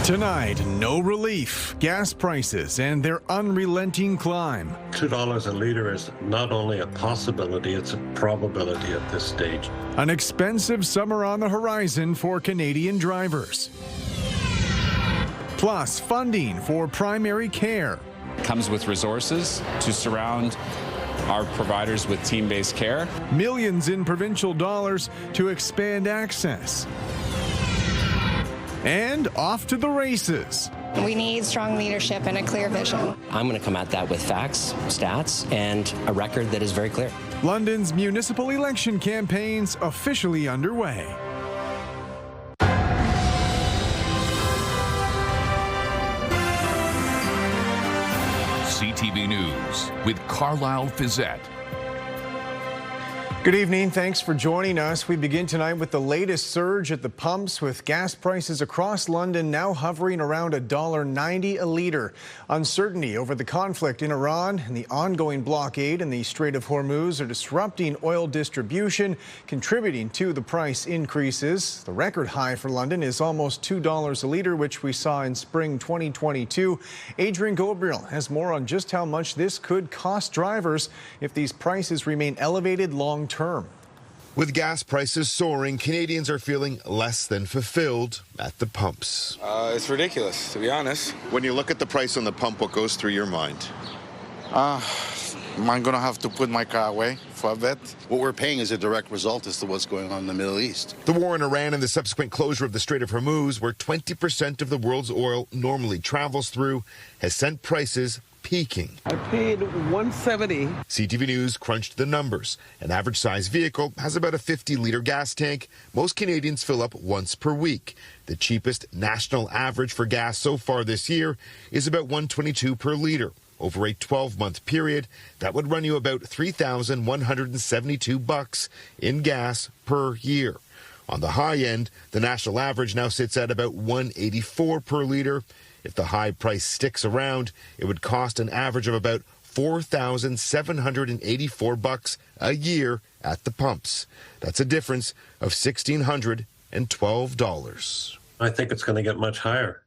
Tonight, no relief, gas prices and their unrelenting climb. $2 a litre is not only a possibility, it's a probability at this stage. An expensive summer on the horizon for Canadian drivers. Plus, funding for primary care. Comes with resources to surround our providers with team-based care. Millions in provincial dollars to expand access. And off to the races. We need strong leadership and a clear vision. I'm going to come at that with facts, stats, and a record that is very clear. London's municipal election campaigns officially underway. CTV News with Carlyle Fiset. Good evening. Thanks for joining us. We begin tonight with the latest surge at the pumps, with gas prices across London now hovering around $1.90 a litre. Uncertainty over the conflict in Iran and the ongoing blockade in the Strait of Hormuz are disrupting oil distribution, contributing to the price increases. The record high for London is almost $2 a litre, which we saw in spring 2022. Adrian Gabriel has more on just how much this could cost drivers if these prices remain elevated long term. With gas prices soaring, Canadians are feeling less than fulfilled at the pumps. It's ridiculous, to be honest. When you look at the price on the pump, what goes through your mind? I'm going to have to put my car away for a bit. What we're paying is a direct result as to what's going on in the Middle East. The war in Iran and the subsequent closure of the Strait of Hormuz, where 20% of the world's oil normally travels through, has sent prices peaking. I paid $170. CTV News crunched the numbers. An average size vehicle has about a 50-litre gas tank. Most Canadians fill up once per week. The cheapest national average for gas so far this year is about $1.22 per litre. Over a 12-month period, that would run you about $3,172 in gas per year. On the high end, the national average now sits at about $1.84 per litre. If the high price sticks around, it would cost an average of about $4,784 a year at the pumps. That's a difference of $1,612. I think it's going to get much higher.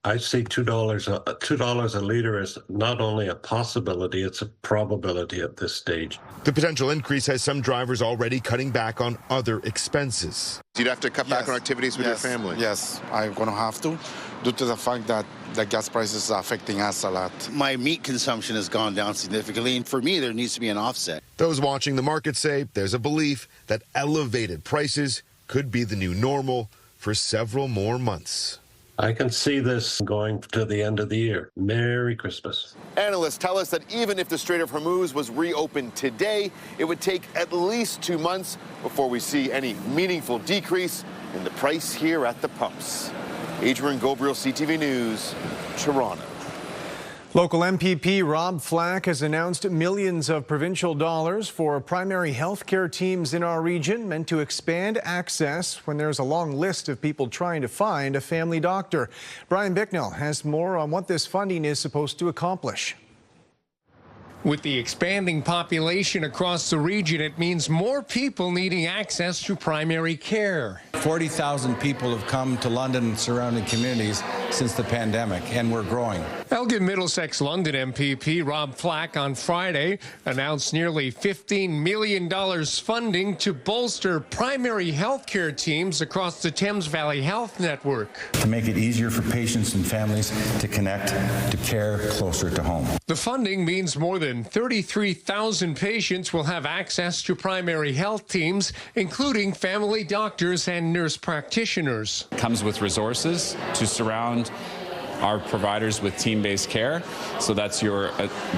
I see $2 a litre is not only a possibility, it's a probability at this stage. The potential increase has some drivers already cutting back on other expenses. You'd have to cut back on activities with your family. Yes, I'm going to have to, due to the fact that the gas prices are affecting us a lot. My meat consumption has gone down significantly, and for me, there needs to be an offset. Those watching the market say there's a belief that elevated prices could be the new normal for several more months. I can see this going to the end of the year. Merry Christmas. Analysts tell us that even if the Strait of Hormuz was reopened today, it would take at least 2 months before we see any meaningful decrease in the price here at the pumps. Adrian Gabriel, CTV News, Toronto. Local MPP Rob Flack has announced millions of provincial dollars for primary health care teams in our region, meant to expand access when there's a long list of people trying to find a family doctor. Brian Bicknell has more on what this funding is supposed to accomplish. With the expanding population across the region, it means more people needing access to primary care. 40,000 people have come to London and surrounding communities since the pandemic, and we're growing. Elgin Middlesex London MPP Rob Flack on Friday announced nearly $15 million funding to bolster primary health care teams across the Thames Valley Health Network. To make it easier for patients and families to connect to care closer to home. The funding means more than 33,000 patients will have access to primary health teams, including family doctors and nurse practitioners. Comes with resources to surround our providers with team-based care. So that's your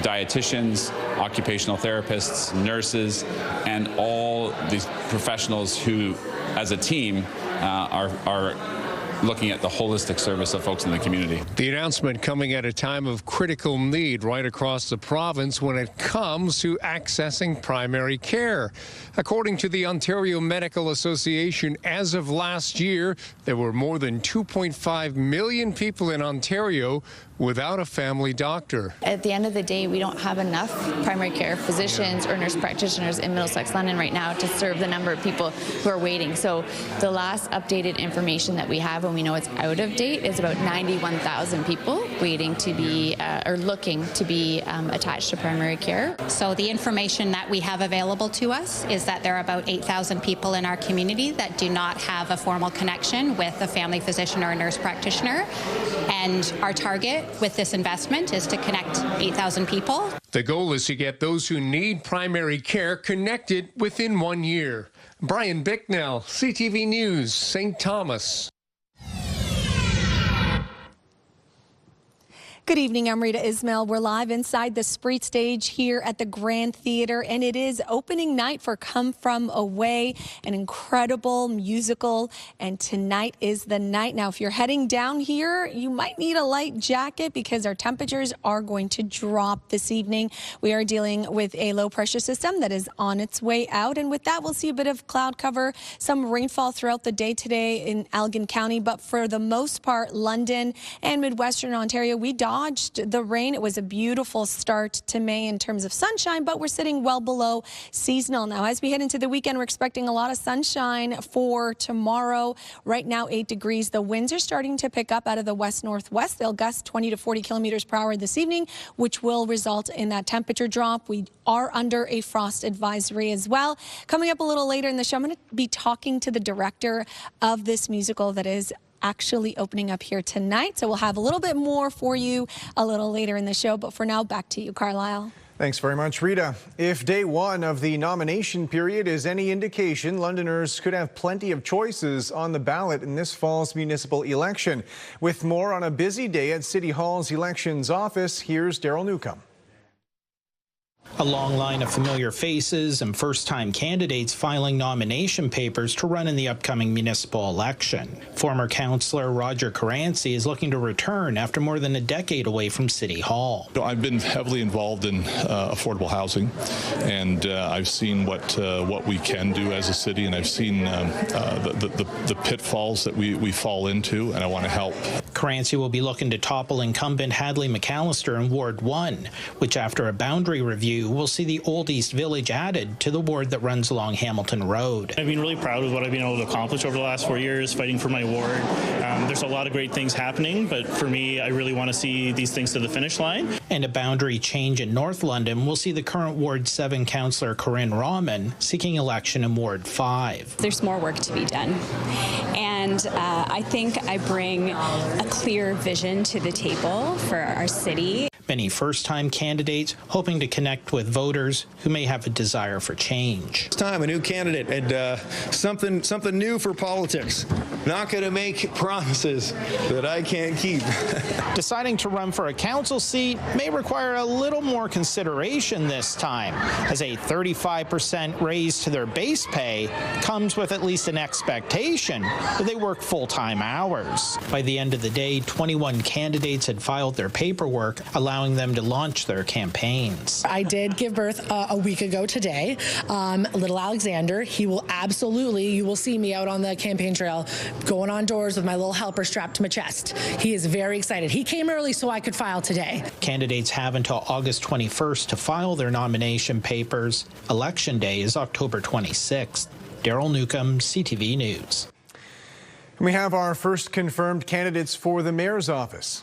dietitians, occupational therapists, nurses, and all these professionals who, as a team, are looking at the holistic service of folks in the community. The announcement coming at a time of critical need right across the province when it comes to accessing primary care. According to the Ontario Medical Association, as of last year, there were more than 2.5 million people in Ontario without a family doctor. At the end of the day, we don't have enough primary care physicians or nurse practitioners in Middlesex London right now to serve the number of people who are waiting. So the last updated information that we have and we know it's out of date is about 91,000 people waiting to be or looking to be attached to primary care. So the information that we have available to us is that there are about 8,000 people in our community that do not have a formal connection with a family physician or a nurse practitioner. And our target with this investment is to connect 8,000 people. The goal is to get those who need primary care connected within 1 year. Brian Bicknell, CTV News, St. Thomas. Good evening, I'm Rita Ismail. We're live inside the Spree stage here at the Grand Theatre, and it is opening night for Come From Away, an incredible musical, and tonight is the night. Now, if you're heading down here, you might need a light jacket because our temperatures are going to drop this evening. We are dealing with a low pressure system that is on its way out, and with that, we'll see a bit of cloud cover, some rainfall throughout the day today in Elgin County, but for the most part, London and Midwestern Ontario, we dodged the rain. It was a beautiful start to May in terms of sunshine, but we're sitting well below seasonal now. As we head into the weekend, we're expecting a lot of sunshine for tomorrow. Right now, 8 degrees. The winds are starting to pick up out of the west-northwest. They'll gust 20 to 40 kilometers per hour this evening, which will result in that temperature drop. We are under a frost advisory as well. Coming up a little later in the show, I'm going to be talking to the director of this musical that is actually opening up here tonight. So we'll have a little bit more for you a little later in the show. But for now, back to you, Carlyle. Thanks very much, Rita. If day one of the nomination period is any indication, Londoners could have plenty of choices on the ballot in this fall's municipal election. With more on a busy day at City Hall's elections office, here's Daryl Newcomb. A long line of familiar faces and first-time candidates filing nomination papers to run in the upcoming municipal election. Former councillor Roger Caranci is looking to return after more than a decade away from City Hall. I've been heavily involved in affordable housing, and I've seen what we can do as a city, and I've seen the pitfalls that we fall into, and I want to help. Caranci will be looking to topple incumbent Hadley McAllister in Ward 1, which after a boundary review will see the Old East Village added to the ward that runs along Hamilton Road. I've been really proud of what I've been able to accomplish over the last 4 years fighting for my ward. There's a lot of great things happening, but for me, I really want to see these things to the finish line. And a boundary change in North London will see the current Ward 7 councillor Corinne Rahman seeking election in Ward 5. There's more work to be done. And I think I bring a clear vision to the table for our city. Many first-time candidates hoping to connect with voters who may have a desire for change. It's time, a new candidate, and something new for politics. Not going to make promises that I can't keep. Deciding to run for a council seat may require a little more consideration this time, as a 35% raise to their base pay comes with at least an expectation that they work full-time hours. By the end of the day, 21 candidates had filed their paperwork, allowing them to launch their campaigns. I did give birth a week ago today. Little Alexander, he will absolutely, you will see me out on the campaign trail going on doors with my little helper strapped to my chest. He is very excited. He came early so I could file today. Candidates have until August 21st to file their nomination papers. Election day is October 26th. Daryl Newcomb, CTV News. We have our first confirmed candidates for the mayor's office.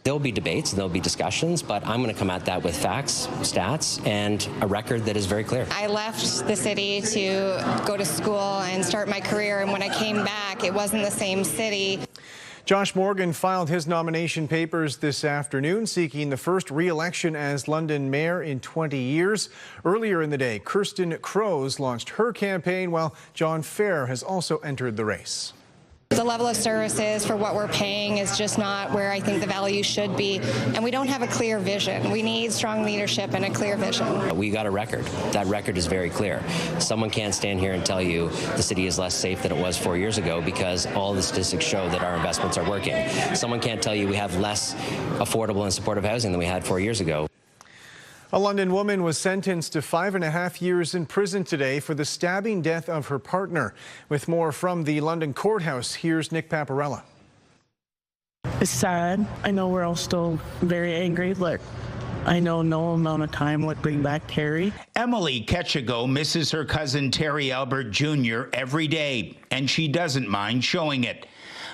There'll be debates, there'll be discussions, but I'm going to come at that with facts, stats, and a record that is very clear. I left the city to go to school and start my career, and when I came back, it wasn't the same city. Josh Morgan filed his nomination papers this afternoon, seeking the first re-election as London mayor in 20 years. Earlier in the day, Kirsten Crows launched her campaign, while John Fair has also entered the race. The level of services for what we're paying is just not where I think the value should be, and we don't have a clear vision. We need strong leadership and a clear vision. We got a record. That record is very clear. Someone can't stand here and tell you the city is less safe than it was 4 years ago because all the statistics show that our investments are working. Someone can't tell you we have less affordable and supportive housing than we had 4 years ago. A London woman was sentenced to 5.5 years in prison today for the stabbing death of her partner. With more from the London courthouse, here's Nick Paparella. It's sad. I know we're all still very angry, but I know no amount of time would bring back Terry. Emily Ketchigo misses her cousin Terry Albert Jr. every day, and she doesn't mind showing it.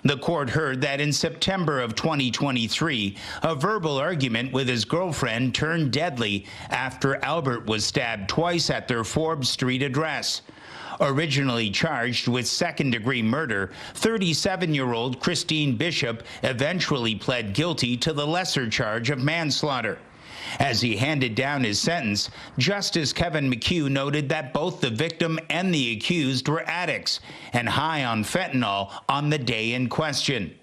The court heard that in September of 2023, a verbal argument with his girlfriend turned deadly after Albert was stabbed twice at their Forbes Street address. Originally charged with second-degree murder, 37-year-old Christine Bishop eventually pled guilty to the lesser charge of manslaughter. As he handed down his sentence, Justice Kevin McHugh noted that both the victim and the accused were addicts and high on fentanyl on the day in question.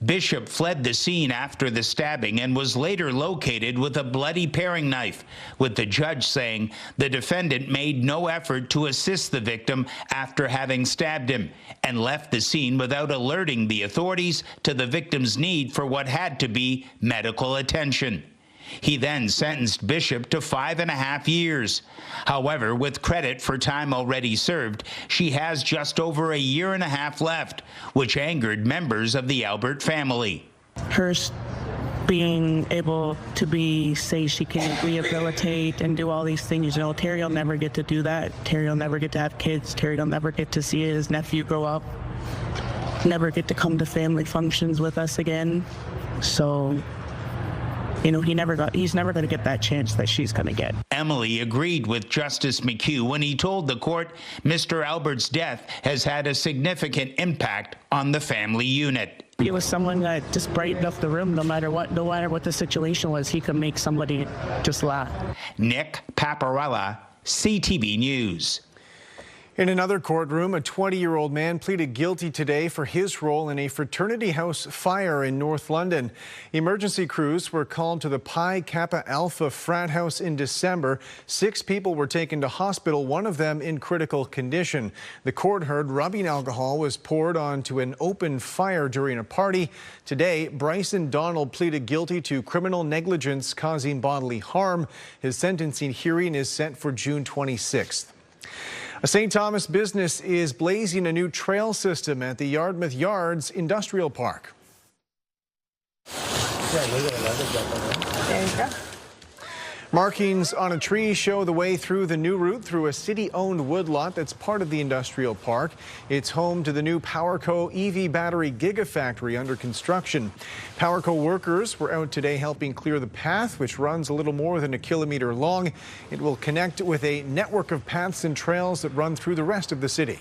Bishop fled the scene after the stabbing and was later located with a bloody paring knife, with the judge saying the defendant made no effort to assist the victim after having stabbed him and left the scene without alerting the authorities to the victim's need for what had to be medical attention. He then sentenced Bishop to 5.5 years. However, with credit for time already served, she has just over 1.5 years left, which angered members of the Albert family. Her being able to say she can rehabilitate and do all these things, Terry will never get to do that. Terry will never get to have kids. Terry will never get to see his nephew grow up, never get to come to family functions with us again. So he's never going to get that chance that she's going to get. Emily agreed with Justice McHugh when he told the court Mr. Albert's death has had a significant impact on the family unit. He was someone that just brightened up the room no matter what the situation was. He could make somebody just laugh. Nick Paparella, CTV News. In another courtroom, a 20-year-old man pleaded guilty today for his role in a fraternity house fire in North London. Emergency crews were called to the Pi Kappa Alpha frat house in December. 6 people were taken to hospital, one of them in critical condition. The court heard rubbing alcohol was poured onto an open fire during a party. Today, Bryson Donald pleaded guilty to criminal negligence causing bodily harm. His sentencing hearing is set for June 26th. A St. Thomas business is blazing a new trail system at the Yarmouth Yards Industrial Park. There you go. Markings on a tree show the way through the new route through a city-owned woodlot that's part of the industrial park. It's home to the new PowerCo EV battery gigafactory under construction. PowerCo workers were out today helping clear the path, which runs a little more than 1 kilometer long. It will connect with a network of paths and trails that run through the rest of the city.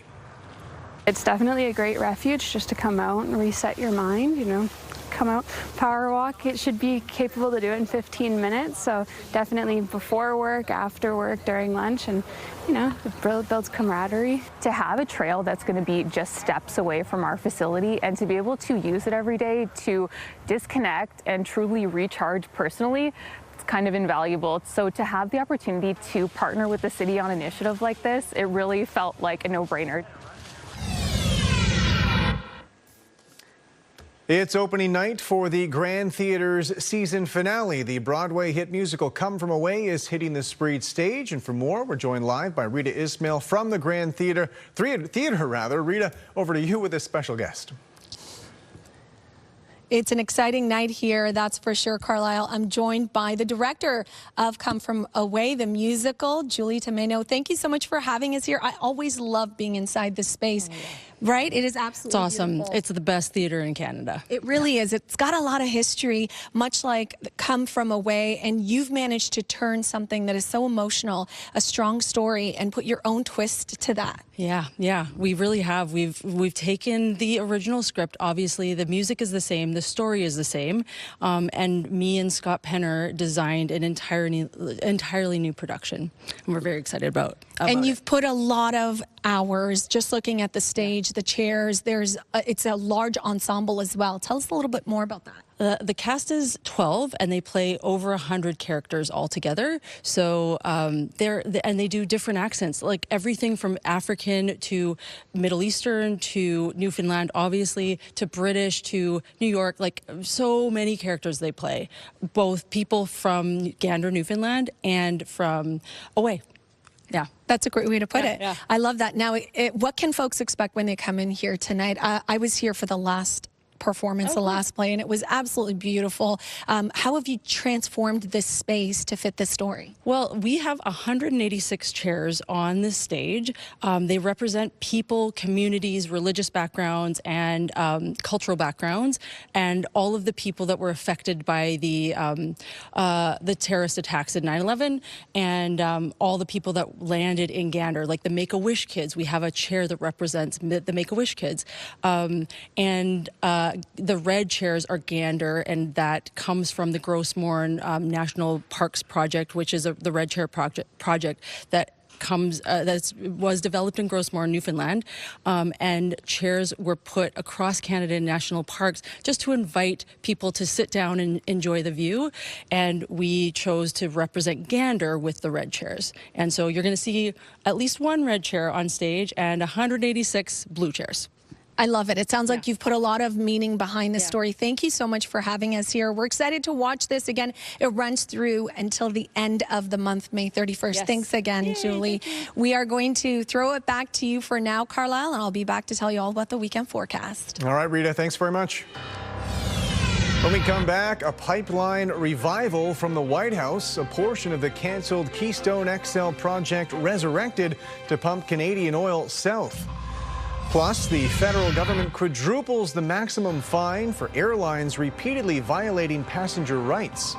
It's definitely a great refuge just to come out and reset your mind, come out, power walk. It should be capable to do it in 15 minutes. So definitely before work, after work, during lunch, and it builds camaraderie. To have a trail that's going to be just steps away from our facility and to be able to use it every day to disconnect and truly recharge personally, it's kind of invaluable. So to have the opportunity to partner with the city on an initiative like this, it really felt like a no-brainer. It's opening night for the Grand Theatre's season finale. The Broadway hit musical Come From Away is hitting the Spreed stage. And for more, we're joined live by Rita Ismail from the Grand Theatre. Rita, over to you with a special guest. It's an exciting night here, that's for sure, Carlyle. I'm joined by the director of Come From Away, the musical, Julie Tomeno. Thank you so much for having us here. I always love being inside this space. Right? It is absolutely It's awesome. beautiful. It's the best theater in Canada. It really is. It's got a lot of history, much like Come From Away, and you've managed to turn something that is so emotional, a strong story, and put your own twist to that. Yeah, we really have. We've taken the original script. Obviously, the music is the same, the story is the same, and me and Scott Penner designed an entirely new production, and we're very excited about And you've it. put a lot of hours just looking at the stage, the chairs. It's a large ensemble as well. Tell us a little bit more about that. The cast is 12, and they play over 100 characters altogether. So they do different accents, like everything from African to Middle Eastern to Newfoundland, obviously, to British to New York. Like so many characters they play, both people from Gander, Newfoundland, and from away. Yeah. That's a great way to put it. Yeah. I love that. Now, what can folks expect when they come in here tonight? I was here for the last performance, the last play, and it was absolutely beautiful. How have you transformed this space to fit this story? Well, we have 186 chairs on this stage. They represent people, communities, religious backgrounds, and cultural backgrounds, and all of the people that were affected by the terrorist attacks at 9/11, and all the people that landed in Gander, like the Make-A-Wish kids. We have a chair that represents the Make-A-Wish kids, and the red chairs are Gander, and that comes from the Grossmorn National Parks Project, which is the red chair project that was developed in Grossmorn, Newfoundland, and chairs were put across Canada in national parks just to invite people to sit down and enjoy the view. And we chose to represent Gander with the red chairs. And so you're going to see at least one red chair on stage and 186 blue chairs. I love it. It sounds like you've put a lot of meaning behind this story. Thank you so much for having us here. We're excited to watch this again. It runs through until the end of the month, May 31st. Yes. Thanks again, Julie. We are going to throw it back to you for now, Carlyle, and I'll be back to tell you all about the weekend forecast. All right, Rita, thanks very much. When we come back, a pipeline revival from the White House, a portion of the canceled Keystone XL project resurrected to pump Canadian oil south. Plus, the federal government quadruples the maximum fine for airlines repeatedly violating passenger rights.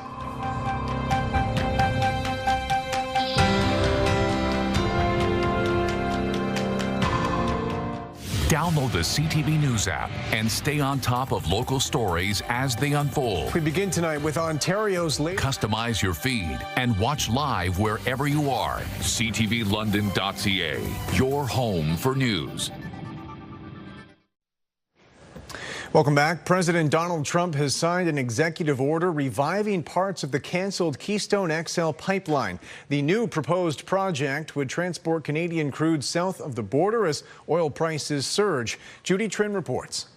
Download the CTV News app and stay on top of local stories as they unfold. We begin tonight with Ontario's latest. Customize your feed and watch live wherever you are. CTVLondon.ca, your home for news. Welcome back. President Donald Trump has signed an executive order reviving parts of the canceled Keystone XL pipeline. The new proposed project would transport Canadian crude south of the border as oil prices surge. Judy Trin reports.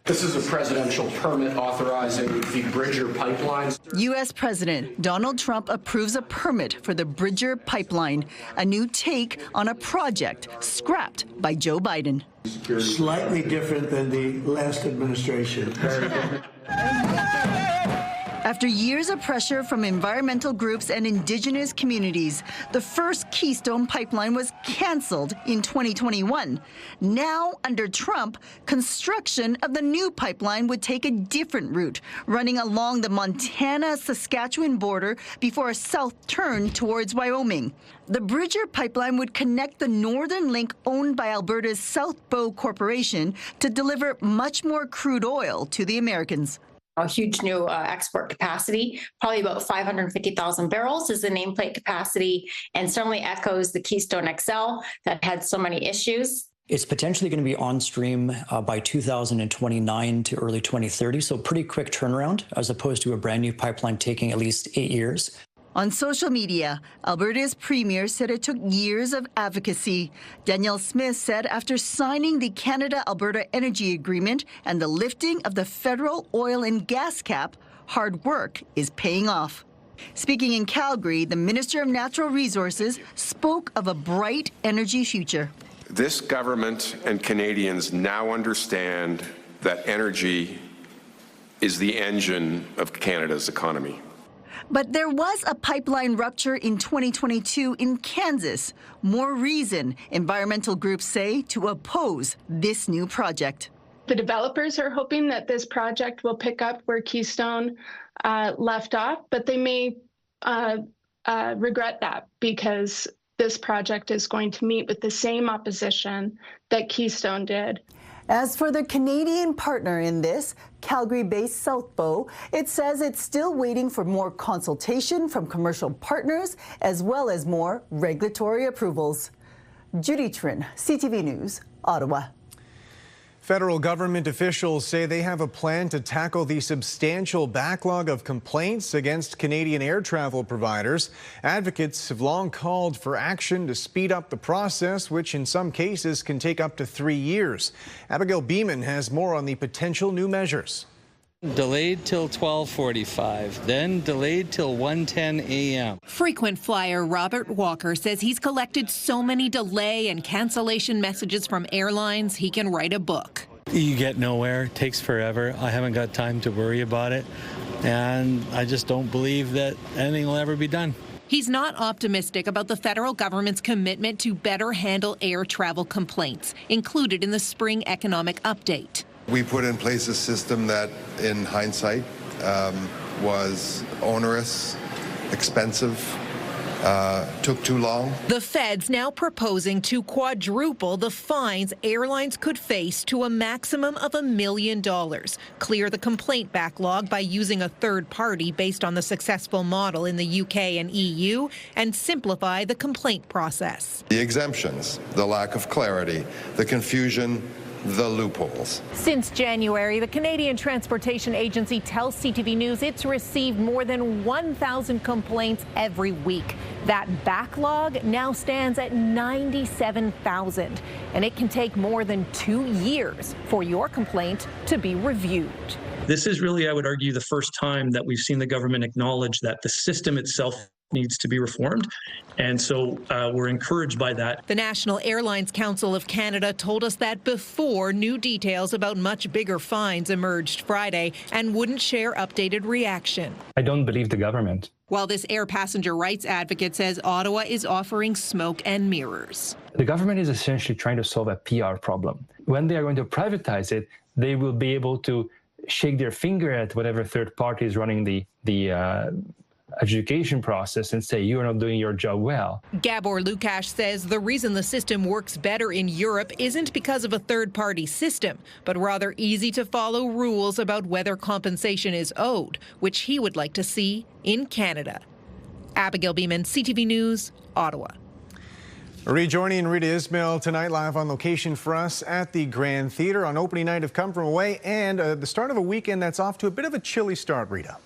This is a presidential permit authorizing the Bridger pipeline. U.S. President Donald Trump approves a permit for the Bridger pipeline, a new take on a project scrapped by Joe Biden. Slightly different than the last administration. After years of pressure from environmental groups and Indigenous communities, the first Keystone pipeline was canceled in 2021. Now, under Trump, construction of the new pipeline would take a different route, running along the Montana-Saskatchewan border before a south turn towards Wyoming. The Bridger pipeline would connect the northern link owned by Alberta's South Bow Corporation to deliver much more crude oil to the Americans. A huge new export capacity, probably about 550,000 barrels is the nameplate capacity, and certainly echoes the Keystone XL that had so many issues. It's potentially going to be on stream by 2029 to early 2030, so pretty quick turnaround as opposed to a brand new pipeline taking at least 8 years. On social media, Alberta's premier said it took years of advocacy. Danielle Smith said after signing the Canada-Alberta Energy Agreement and the lifting of the federal oil and gas cap, hard work is paying off. Speaking in Calgary, the Minister of Natural Resources spoke of a bright energy future. This government and Canadians now understand that energy is the engine of Canada's economy. But there was a pipeline rupture in 2022 in Kansas. More reason, environmental groups say, to oppose this new project. The developers are hoping that this project will pick up where Keystone left off, but they may regret that because this project is going to meet with the same opposition that Keystone did. As for the Canadian partner in this, Calgary-based South Bow, it says it's still waiting for more consultation from commercial partners as well as more regulatory approvals. Judy Trin, CTV News, Ottawa. Federal government officials say they have a plan to tackle the substantial backlog of complaints against Canadian air travel providers. Advocates have long called for action to speed up the process, which in some cases can take up to 3 years. Abigail Beeman has more on the potential new measures. Delayed till 12:45, then delayed till 1:10 a.m. Frequent flyer Robert Walker says he's collected so many delay and cancellation messages from airlines he can write a book. You get nowhere, it takes forever. I haven't got time to worry about it, and I just don't believe that anything will ever be done. He's not optimistic about the federal government's commitment to better handle air travel complaints, included in the spring economic update. We put in place a system that, in hindsight, was onerous, expensive, took too long. The Fed's now proposing to quadruple the fines airlines could face to a maximum of $1 million. Clear the complaint backlog by using a third party based on the successful model in the UK and EU, and simplify the complaint process. The exemptions, the lack of clarity, the confusion, the loopholes. Since January, the Canadian Transportation Agency tells CTV News it's received more than 1,000 complaints every week. That backlog now stands at 97,000, and it can take more than 2 years for your complaint to be reviewed. This is really, I would argue, the first time that we've seen the government acknowledge that the system itself needs to be reformed, and so we're encouraged by that. The National Airlines Council of Canada told us that before new details about much bigger fines emerged Friday, and wouldn't share updated reaction. I don't believe the government. While this air passenger rights advocate says Ottawa is offering smoke and mirrors. The government is essentially trying to solve a PR problem. When they are going to privatize it, they will be able to shake their finger at whatever third party is running the adjudication process and say, you're not doing your job well. Gabor Lukash says the reason the system works better in Europe isn't because of a third-party system, but rather easy-to-follow rules about whether compensation is owed, which he would like to see in Canada. Abigail Beeman, CTV News, Ottawa. Rejoining Rita Ismail tonight, live on location for us at the Grand Theatre on opening night of Come From Away, and the start of a weekend that's off to a bit of a chilly start, Rita.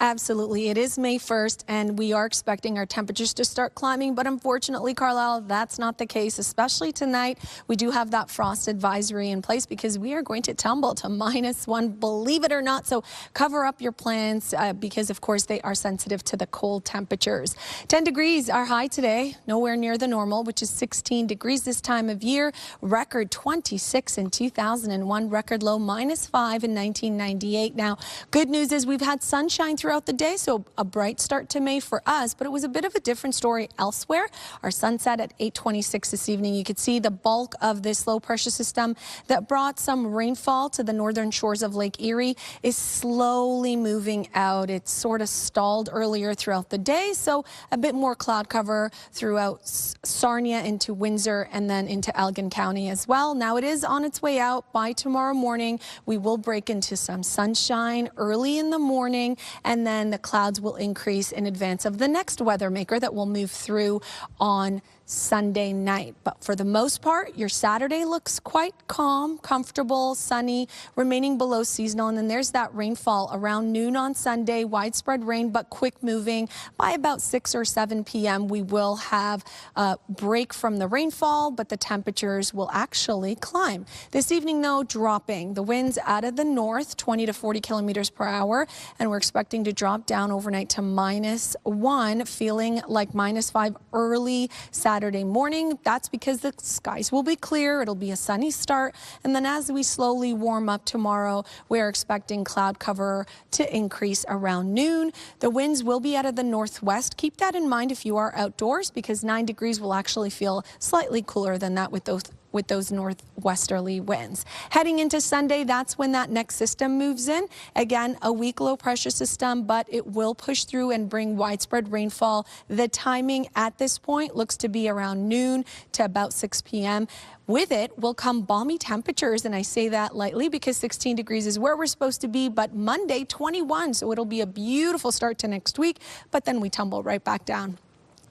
Absolutely. It is May 1st, and we are expecting our temperatures to start climbing. But unfortunately, Carlyle, that's not the case, especially tonight. We do have that frost advisory in place because we are going to tumble to -1, believe it or not. So cover up your plants because, of course, they are sensitive to the cold temperatures. 10 degrees are high today, nowhere near the normal, which is 16 degrees this time of year. Record 26 in 2001, record low -5 in 1998. Now, good news is we've had sunshine throughout the day, so a bright start to May for us, but it was a bit of a different story elsewhere. Our sunset at 8:26 this evening. You could see the bulk of this low pressure system that brought some rainfall to the northern shores of Lake Erie is slowly moving out. It sort of stalled earlier throughout the day, so a bit more cloud cover throughout Sarnia into Windsor and then into Elgin County as well. Now it is on its way out. By tomorrow morning, we will break into some sunshine early in the morning, and then the clouds will increase in advance of the next weather maker that will move through on Sunday night. But for the most part, your Saturday looks quite calm, comfortable, sunny, remaining below seasonal. And then there's that rainfall around noon on Sunday, widespread rain, but quick moving. By about 6 or 7 p.m., we will have a break from the rainfall, but the temperatures will actually climb. This evening, though, dropping. The winds out of the north, 20 to 40 kilometers per hour, and we're expecting to drop down overnight to -1, feeling like -5 early Saturday morning. That's because the skies will be clear. It'll be a sunny start. And then as we slowly warm up tomorrow, we're expecting cloud cover to increase around noon. The winds will be out of the northwest. Keep that in mind if you are outdoors, because 9 degrees will actually feel slightly cooler than that with those northwesterly winds. Heading into Sunday, that's when that next system moves in. Again, a weak low pressure system, but it will push through and bring widespread rainfall. The timing at this point looks to be around noon to about 6 p.m. With it will come balmy temperatures, and I say that lightly because 16 degrees is where we're supposed to be, but Monday, 21, so it'll be a beautiful start to next week, but then we tumble right back down.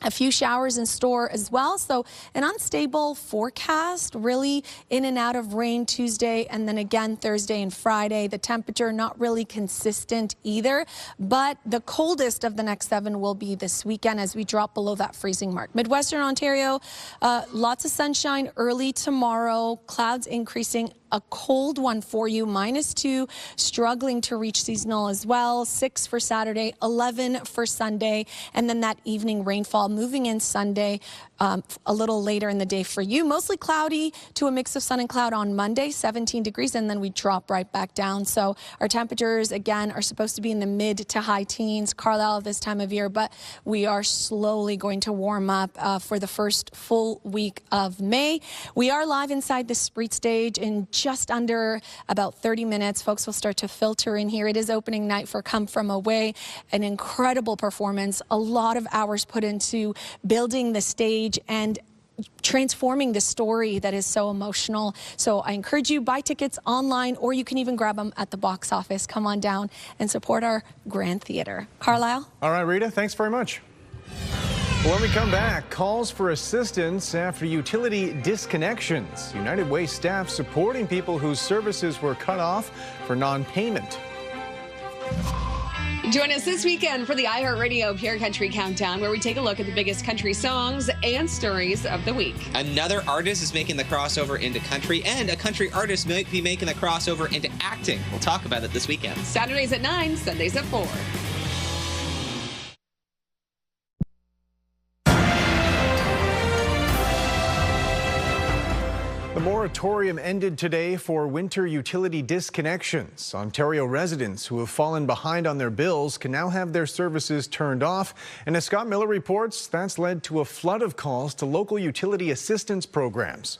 A few showers in store as well, so an unstable forecast, really in and out of rain Tuesday and then again Thursday and Friday. The temperature not really consistent either, but the coldest of the next 7 will be this weekend as we drop below that freezing mark. Midwestern Ontario, lots of sunshine early tomorrow, clouds increasing a cold one for you. -2, struggling to reach seasonal as well. 6 for Saturday, 11 for Sunday, and then that evening rainfall moving in Sunday a little later in the day for you. Mostly cloudy to a mix of sun and cloud on Monday, 17 degrees, and then we drop right back down. So our temperatures, again, are supposed to be in the mid to high teens, Carlyle this time of year, but we are slowly going to warm up for the first full week of May. We are live inside the Spreet stage in just under about 30 minutes. Folks will start to filter in here. It is opening night for Come From Away, an incredible performance, a lot of hours put into building the stage and transforming the story that is so emotional. So I encourage you, buy tickets online, or you can even grab them at the box office. Come on down and support our Grand Theatre. Carlyle? All right, Rita, thanks very much. When we come back, calls for assistance after utility disconnections. United Way staff supporting people whose services were cut off for non-payment. Join us this weekend for the iHeartRadio Pure Country Countdown, where we take a look at the biggest country songs and stories of the week. Another artist is making the crossover into country, and a country artist might be making the crossover into acting. We'll talk about it this weekend. Saturdays at 9, Sundays at 4. The moratorium ended today for winter utility disconnections. Ontario residents who have fallen behind on their bills can now have their services turned off. And as Scott Miller reports, that's led to a flood of calls to local utility assistance programs.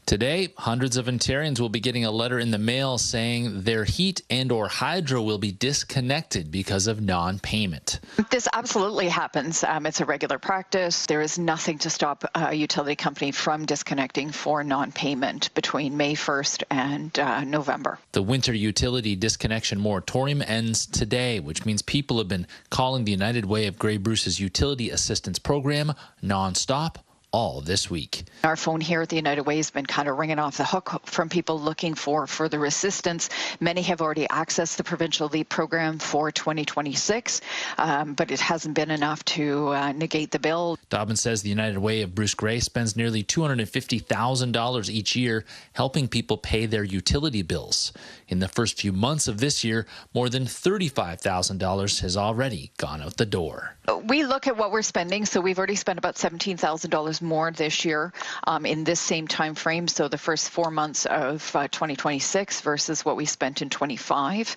Today, hundreds of Ontarians will be getting a letter in the mail saying their heat and or hydro will be disconnected because of non-payment. This absolutely happens. It's a regular practice. There is nothing to stop a utility company from disconnecting for non-payment between May 1st and November. The winter utility disconnection moratorium ends today, which means people have been calling the United Way of Grey Bruce's utility assistance program nonstop all this week. Our phone here at the United Way has been kind of ringing off the hook from people looking for further assistance. Many have already accessed the provincial LEAP program for 2026, but it hasn't been enough to negate the bill. Dobbins says the United Way of Bruce Grey spends nearly $250,000 each year helping people pay their utility bills. In the first few months of this year, more than $35,000 has already gone out the door. We look at what we're spending, so we've already spent about $17,000 more this year in this same time frame, so the first 4 months of 2026 versus what we spent in 25.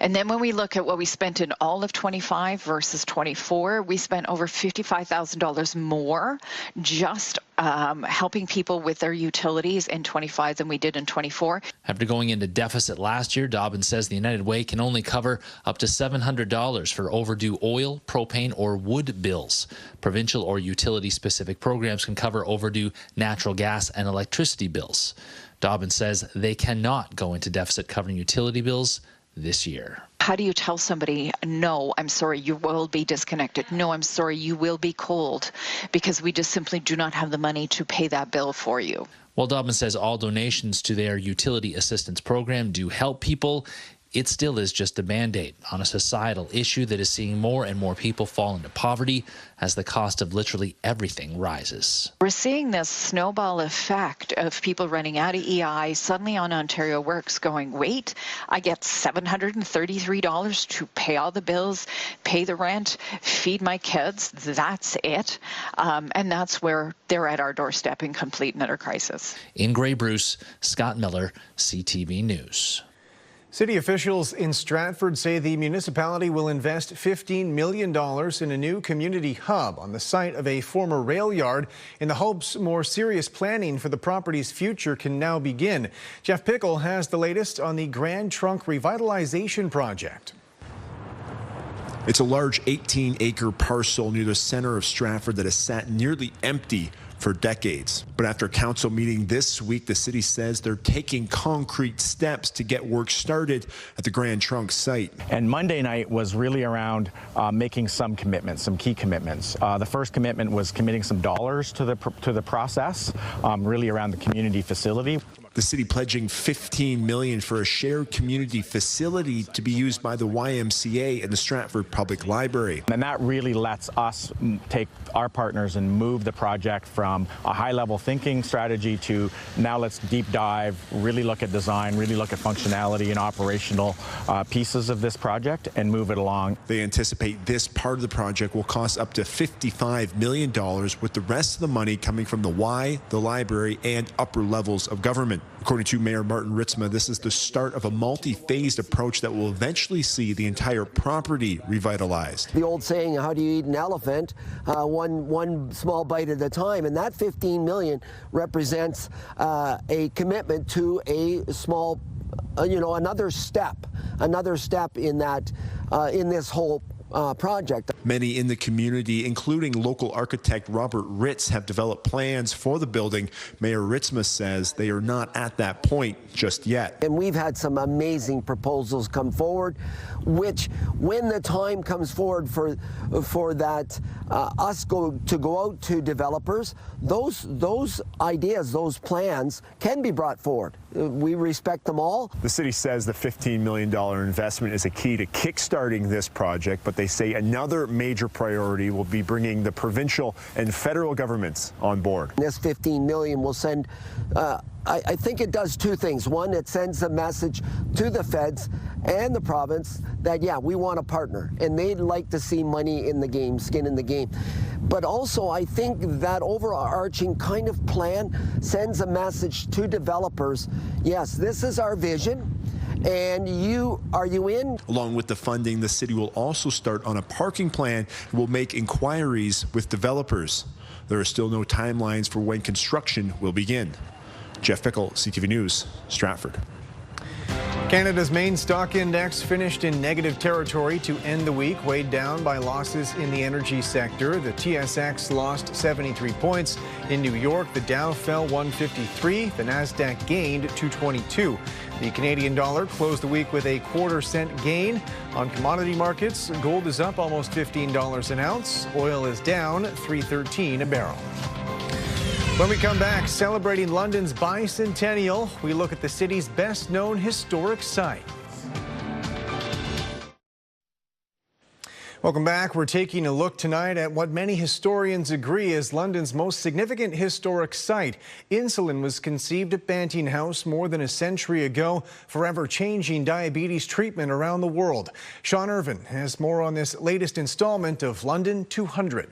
And then when we look at what we spent in all of 25 versus 24, we spent over $55,000 more just helping people with their utilities in 25 than we did in 24. After going into deficit last year, Dobbins says the United Way can only cover up to $700 for overdue oil, propane, or wood bills. Provincial or utility-specific programs can cover overdue natural gas and electricity bills. Dobbins says they cannot go into deficit covering utility bills this year. How do you tell somebody, no, I'm sorry, you will be disconnected. No, I'm sorry, you will be cold, because we just simply do not have the money to pay that bill for you. While Dobbins says all donations to their utility assistance program do help people, it still is just a Band-Aid on a societal issue that is seeing more and more people fall into poverty as the cost of literally everything rises. We're seeing this snowball effect of people running out of EI, suddenly on Ontario Works going, wait, I get $733 to pay all the bills, pay the rent, feed my kids, that's it. And that's where they're at our doorstep in complete and utter crisis. In Grey Bruce, Scott Miller, CTV News. City officials in Stratford say the municipality will invest $15 million in a new community hub on the site of a former rail yard in the hopes more serious planning for the property's future can now begin. Jeff Pickle has the latest on the Grand Trunk Revitalization Project. It's a large 18-acre parcel near the center of Stratford that has sat nearly empty for decades. But after a council meeting this week, the city says they're taking concrete steps to get work started at the Grand Trunk site. And Monday night was really around making some commitments, some key commitments. The first commitment was committing some dollars to the process, really around the community facility. The city pledging $15 million for a shared community facility to be used by the YMCA and the Stratford Public Library. And that really lets us take our partners and move the project from a high-level thinking strategy to now let's deep dive, really look at design, really look at functionality and operational pieces of this project and move it along. They anticipate this part of the project will cost up to $55 million, with the rest of the money coming from the Y, the library, and upper levels of government. According to Mayor Martin Ritzma, this is the start of a multi-phased approach that will eventually see the entire property revitalized. The old saying, how do you eat an elephant? One small bite at a time. And that $15 million represents a commitment to a small, another step in that, in this whole project. Many in the community, including local architect Robert Ritz, have developed plans for the building. Mayor Ritzma says they are not at that point just yet. And we've had some amazing proposals come forward, which, when the time comes forward for that, us go out to developers, those ideas, those plans can be brought forward. We respect them all. The city says the $15 million investment is a key to kickstarting this project, but they say another major priority will be bringing the provincial and federal governments on board. This $15 million will send, I think it does two things. One, it sends a message to the feds and the province that, yeah, we want a partner, and they'd like to see money in the game, skin in the game. But also, I think that overarching kind of plan sends a message to developers, yes, this is our vision. And are you in? Along with the funding, the city will also start on a parking plan and will make inquiries with developers. There are still no timelines for when construction will begin. Jeff Pickle, CTV News, Stratford. Canada's main stock index finished in negative territory to end the week, weighed down by losses in the energy sector. The TSX lost 73 points. In New York, the Dow fell 153. The Nasdaq gained 222. The Canadian dollar closed the week with a quarter-cent gain. On commodity markets, gold is up almost $15 an ounce. Oil is down $3.13 a barrel. When we come back, celebrating London's bicentennial, we look at the city's best-known historic site. Welcome back. We're taking a look tonight at what many historians agree is London's most significant historic site. Insulin was conceived at Banting House more than a century ago, forever changing diabetes treatment around the world. Sean Irvin has more on this latest installment of London 200.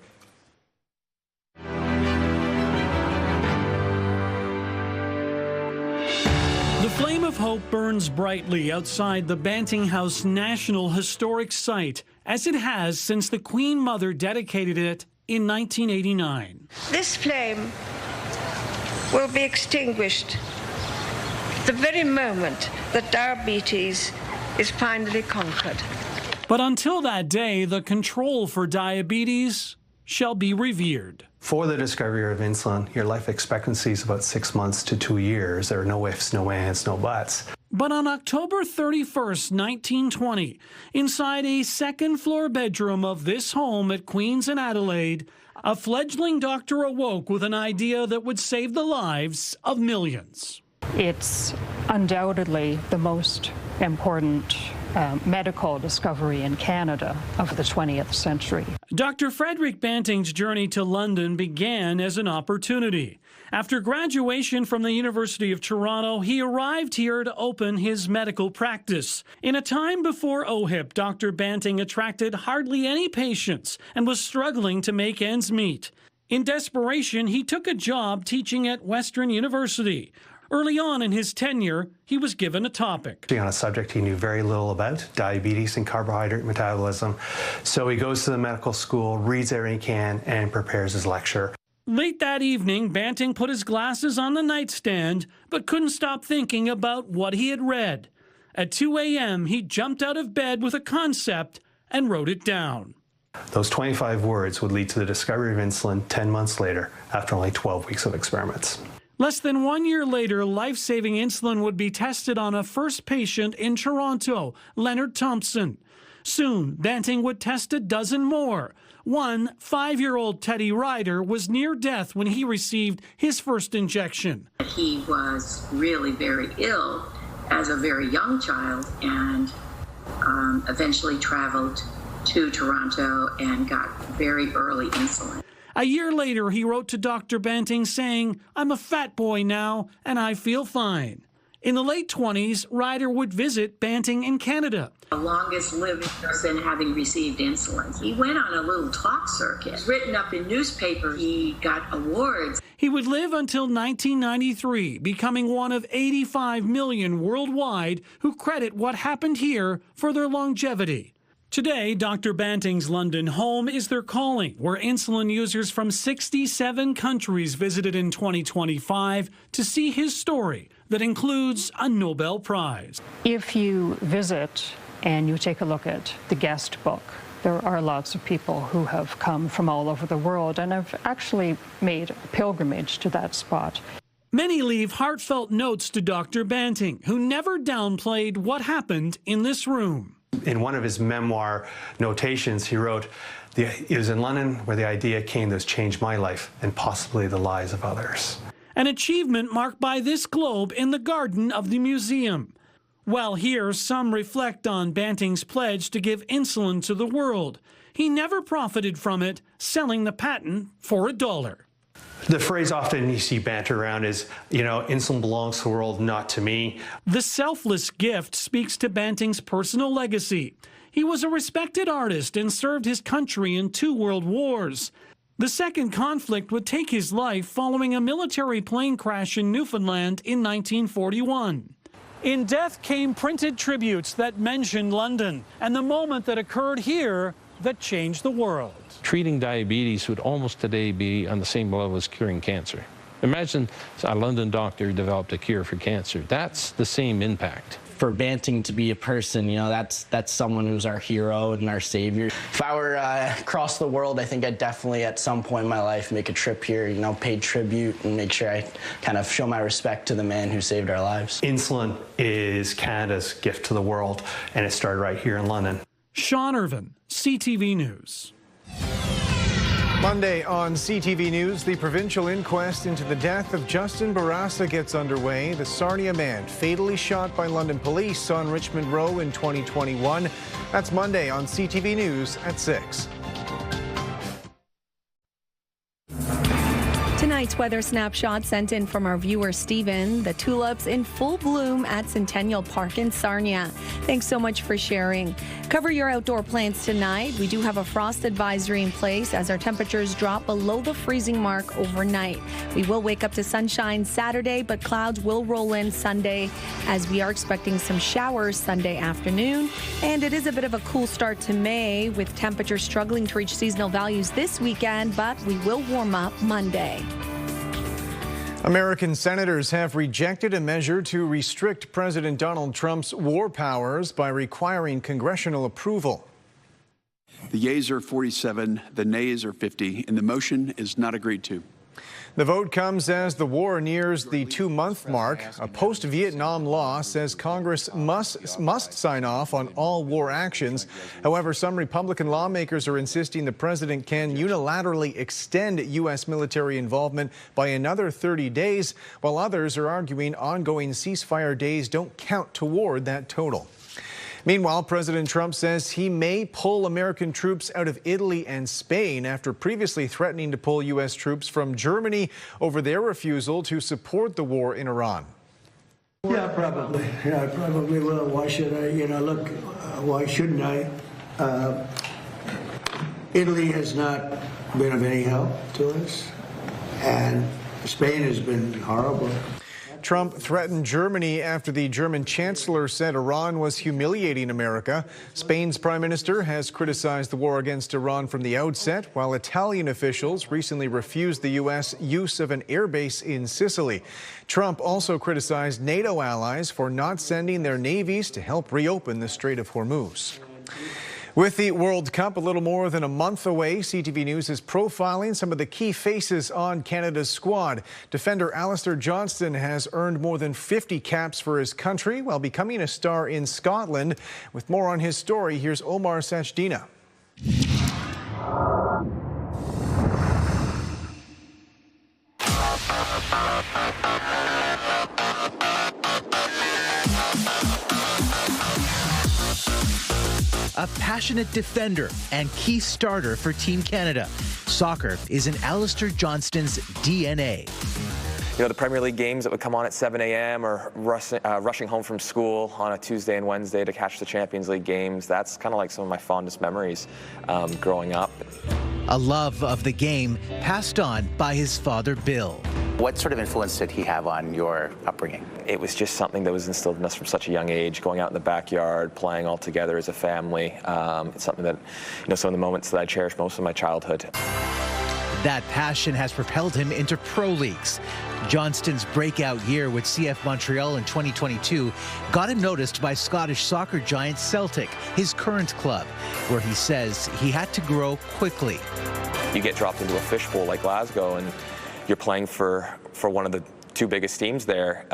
The flame of hope burns brightly outside the Banting House National Historic Site, as it has since the Queen Mother dedicated it in 1989. This flame will be extinguished the very moment that diabetes is finally conquered. But until that day, the control for diabetes shall be revered. For the discovery of insulin, your life expectancy is about 6 months to 2 years. There are no ifs, no ands, no buts. But on October 31st, 1920, inside a second-floor bedroom of this home at Queen's in Adelaide, a fledgling doctor awoke with an idea that would save the lives of millions. It's undoubtedly the most important medical discovery in Canada of the 20th century. Dr. Frederick Banting's journey to London began as an opportunity. After graduation from the University of Toronto, he arrived here to open his medical practice. In a time before OHIP, Dr. Banting attracted hardly any patients and was struggling to make ends meet. In desperation, he took a job teaching at Western University. Early on in his tenure, he was given a topic. On a subject he knew very little about, diabetes and carbohydrate metabolism. So he goes to the medical school, reads everything he can, and prepares his lecture. Late that evening, Banting put his glasses on the nightstand, but couldn't stop thinking about what he had read. At 2 a.m., he jumped out of bed with a concept and wrote it down. Those 25 words would lead to the discovery of insulin 10 months later, after only 12 weeks of experiments. Less than 1 year later, life-saving insulin would be tested on a first patient in Toronto, Leonard Thompson. Soon, Banting would test a dozen more. One 5-year-old Teddy Ryder was near death when he received his first injection. He was really very ill as a very young child and eventually traveled to Toronto and got very early insulin. A year later, he wrote to Dr. Banting saying, "I'm a fat boy now and I feel fine." In the late 20s, Ryder would visit Banting in Canada. The longest living person having received insulin. He went on a little talk circuit, written up in newspapers. He got awards. He would live until 1993, becoming one of 85 million worldwide who credit what happened here for their longevity. Today, Dr. Banting's London home is their calling, where insulin users from 67 countries visited in 2025 to see his story that includes a Nobel Prize. If you visit and you take a look at the guest book, there are lots of people who have come from all over the world and have actually made a pilgrimage to that spot. Many leave heartfelt notes to Dr. Banting, who never downplayed what happened in this room. In one of his memoir notations, he wrote, "It was in London where the idea came that's changed my life and possibly the lives of others." An achievement marked by this globe in the garden of the museum. While here, some reflect on Banting's pledge to give insulin to the world. He never profited from it, selling the patent for $1. The phrase often you see banter around is, insulin belongs to the world, not to me. The selfless gift speaks to Banting's personal legacy. He was a respected artist and served his country in 2 world wars. The second conflict would take his life following a military plane crash in Newfoundland in 1941. In death came printed tributes that mentioned London and the moment that occurred here that changed the world. Treating diabetes would almost today be on the same level as curing cancer. Imagine a London doctor developed a cure for cancer. That's the same impact. For Banting to be a person, that's someone who's our hero and our savior. If I were across the world, I think I'd definitely at some point in my life make a trip here, pay tribute and make sure I kind of show my respect to the man who saved our lives. Insulin is Canada's gift to the world, and it started right here in London. Sean Irvin, CTV News. Monday on CTV News, the provincial inquest into the death of Justin Barraza gets underway. The Sarnia man fatally shot by London police on Richmond Row in 2021. That's Monday on CTV News at 6. Tonight's weather snapshot sent in from our viewer Stephen. The tulips in full bloom at Centennial Park in Sarnia. Thanks so much for sharing. Cover your outdoor plans tonight. We do have a frost advisory in place as our temperatures drop below the freezing mark overnight. We will wake up to sunshine Saturday, but clouds will roll in Sunday as we are expecting some showers Sunday afternoon. And it is a bit of a cool start to May with temperatures struggling to reach seasonal values this weekend, but we will warm up Monday. American senators have rejected a measure to restrict President Donald Trump's war powers by requiring congressional approval. The yeas are 47, the nays are 50, and the motion is not agreed to. The vote comes as the war nears the 2-month mark. A post-Vietnam law says Congress must sign off on all war actions. However, some Republican lawmakers are insisting the president can unilaterally extend U.S. military involvement by another 30 days, while others are arguing ongoing ceasefire days don't count toward that total. Meanwhile, President Trump says he may pull American troops out of Italy and Spain after previously threatening to pull U.S. troops from Germany over their refusal to support the war in Iran. Yeah, probably. Yeah, I probably will. Why should I? Look, why shouldn't I? Italy has not been of any help to us, and Spain has been horrible. Trump threatened Germany after the German chancellor said Iran was humiliating America. Spain's prime minister has criticized the war against Iran from the outset, while Italian officials recently refused the U.S. use of an airbase in Sicily. Trump also criticized NATO allies for not sending their navies to help reopen the Strait of Hormuz. With the World Cup a little more than a month away, CTV News is profiling some of the key faces on Canada's squad. Defender Alistair Johnston has earned more than 50 caps for his country while becoming a star in Scotland. With more on his story, here's Omar Sachdina. A passionate defender and key starter for Team Canada. Soccer is in Alistair Johnston's DNA. You know, the Premier League games that would come on at 7 a.m. or rushing home from school on a Tuesday and Wednesday to catch the Champions League games, that's kind of like some of my fondest memories growing up. A love of the game passed on by his father, Bill. What sort of influence did he have on your upbringing? It was just something that was instilled in us from such a young age, going out in the backyard, playing all together as a family. It's something that, you know, some of the moments that I cherish most of my childhood. That passion has propelled him into pro leagues. Johnston's breakout year with CF Montreal in 2022 got him noticed by Scottish soccer giant Celtic, his current club, where he says he had to grow quickly. You get dropped into a fishbowl like Glasgow and you're playing for one of the two biggest teams there.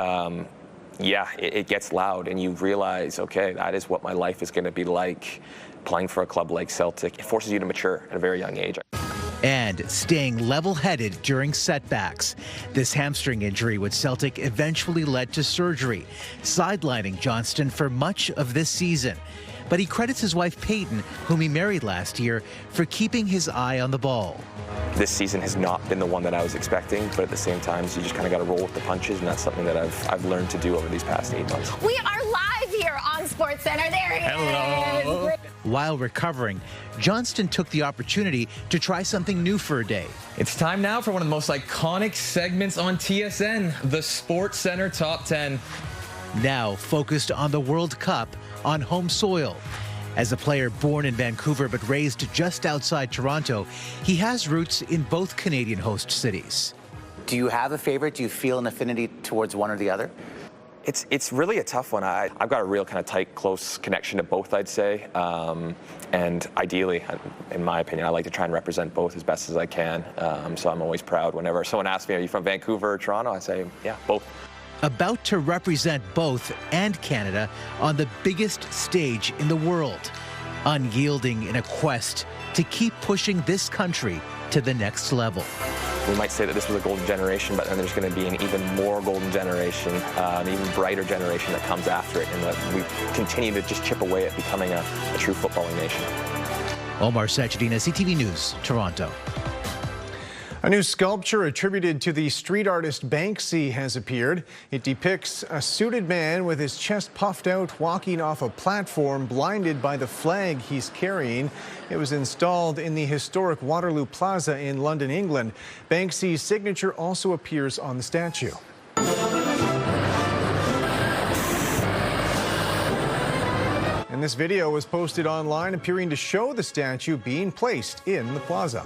It gets loud and you realize, okay, that is what my life is going to be like playing for a club like Celtic. It forces you to mature at a very young age. And staying level-headed during setbacks. This hamstring injury with Celtic eventually led to surgery, sidelining Johnston for much of this season. But he credits his wife Peyton, whom he married last year, for keeping his eye on the ball. This season has not been the one that I was expecting, but at the same time, you just kind of got to roll with the punches, and that's something that I've learned to do over these past 8 months. We are live here on SportsCenter. There he is. While recovering, Johnston took the opportunity to try something new for a day. It's time now for one of the most iconic segments on TSN, the SportsCenter Top 10. Now focused on the World Cup on home soil. As a player born in Vancouver but raised just outside Toronto, he has roots in both Canadian host cities. Do you have a favorite? Do you feel an affinity towards one or the other? It's really a tough one. I've got a real kind of tight, close connection to both, I'd say. And ideally, in my opinion, I like to try and represent both as best as I can. So I'm always proud whenever someone asks me, are you from Vancouver or Toronto? I say, yeah, both. About to represent both and Canada on the biggest stage in the world, unyielding in a quest to keep pushing this country to the next level. We might say that this was a golden generation, but then there's going to be an even more golden generation, an even brighter generation that comes after it, and that we continue to just chip away at becoming a true footballing nation. Omar Sachdina, CTV News, Toronto. A new sculpture attributed to the street artist Banksy has appeared. It depicts a suited man with his chest puffed out walking off a platform, blinded by the flag he's carrying. It was installed in the historic Waterloo Plaza in London, England. Banksy's signature also appears on the statue. And this video was posted online appearing to show the statue being placed in the plaza.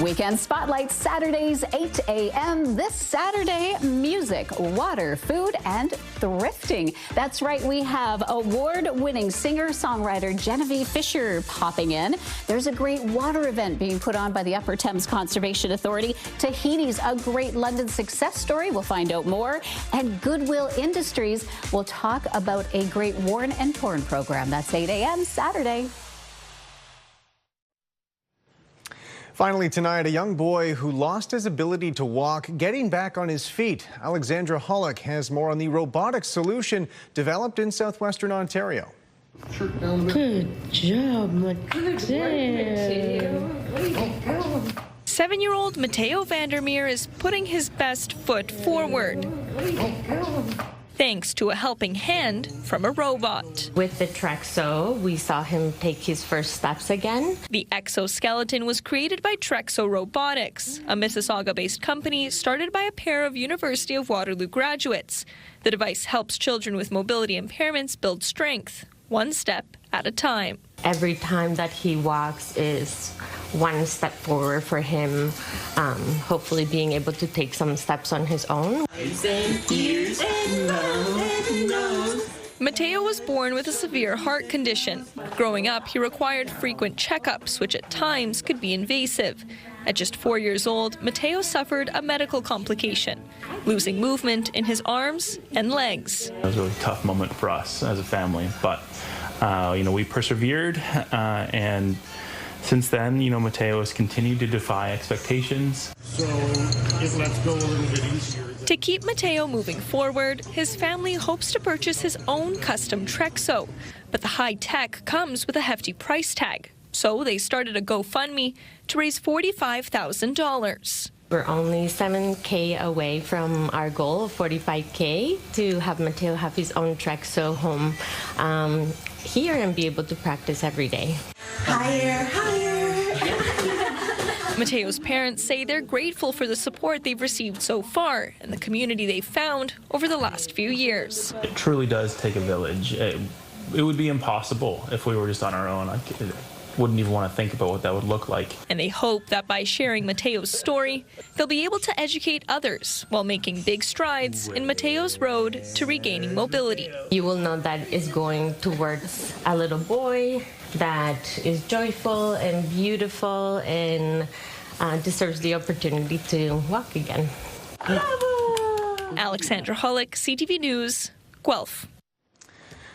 Weekend Spotlight, Saturdays, 8 a.m. This Saturday, music, water, food, and thrifting. That's right, we have award-winning singer-songwriter Genevieve Fisher popping in. There's a great water event being put on by the Upper Thames Conservation Authority. Tahiti's a great London success story. We'll find out more. And Goodwill Industries will talk about a great worn and torn program. That's 8 a.m. Saturday. Finally tonight, a young boy who lost his ability to walk getting back on his feet. Alexandra Hollick has more on the robotic solution developed in southwestern Ontario. Good job, Mateo. 7-year-old Mateo Vandermeer is putting his best foot forward, thanks to a helping hand from a robot. With the Trexo, we saw him take his first steps again. The exoskeleton was created by Trexo Robotics, a Mississauga-based company started by a pair of University of Waterloo graduates. The device helps children with mobility impairments build strength, one step at a time. Every time that he walks is one step forward for him, hopefully being able to take some steps on his own. Mateo was born with a severe heart condition. Growing up, he required frequent checkups, which at times could be invasive. At just 4 years old, Mateo suffered a medical complication, losing movement in his arms and legs. It was a really tough moment for us as a family, but we persevered, and since then, Mateo has continued to defy expectations. So let's go a little bit easier. To keep Mateo moving forward, his family hopes to purchase his own custom Trexo, but the high tech comes with a hefty price tag. So they started a GoFundMe to raise $45,000. We're only $7K away from our goal of $45K to have Mateo have his own Trexo home here and be able to practice every day. Higher, higher. Mateo's parents say they're grateful for the support they've received so far and the community they've found over the last few years. It truly does take a village. It would be impossible if we were just on our own. I wouldn't even want to think about what that would look like. And they hope that by sharing Mateo's story, they'll be able to educate others while making big strides in Mateo's road to regaining mobility. You will know that it's going towards a little boy that is joyful and beautiful and deserves the opportunity to walk again. Alexandra Hollick, CTV News, Guelph.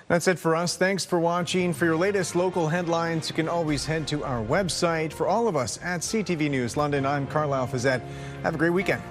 That's it for us. Thanks for watching. For your latest local headlines, you can always head to our website. For all of us at CTV News London, I'm Carlyle Fiset. Have a great weekend.